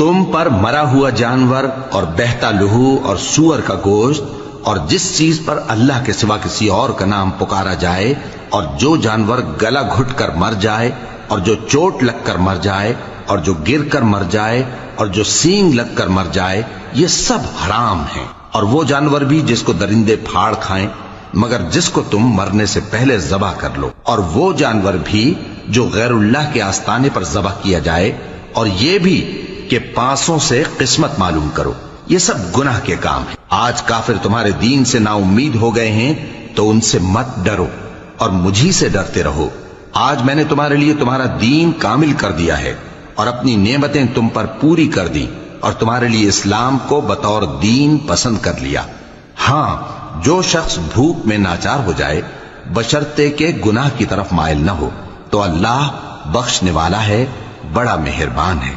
تم پر مرا ہوا جانور اور بہتا لہو اور سور کا گوشت اور جس چیز پر اللہ کے سوا کسی اور کا نام پکارا جائے اور جو جانور گلا گھٹ کر مر جائے اور جو چوٹ لگ کر مر جائے اور جو گر کر مر جائے اور جو سینگ لگ کر مر جائے، یہ سب حرام ہیں، اور وہ جانور بھی جس کو درندے پھاڑ کھائیں مگر جس کو تم مرنے سے پہلے ذبح کر لو، اور وہ جانور بھی جو غیر اللہ کے آستانے پر ذبح کیا جائے، اور یہ بھی کہ پاسوں سے قسمت معلوم کرو، یہ سب گناہ کے کام ہیں۔ آج کافر تمہارے دین سے نا امید ہو گئے ہیں تو ان سے مت ڈرو اور مجھی سے ڈرتے رہو۔ آج میں نے تمہارے لیے تمہارا دین کامل کر دیا ہے اور اپنی نعمتیں تم پر پوری کر دی اور تمہارے لیے اسلام کو بطور دین پسند کر لیا۔ ہاں، جو شخص بھوک میں ناچار ہو جائے بشرطے کہ گناہ کی طرف مائل نہ ہو تو اللہ بخشنے والا ہے، بڑا مہربان ہے۔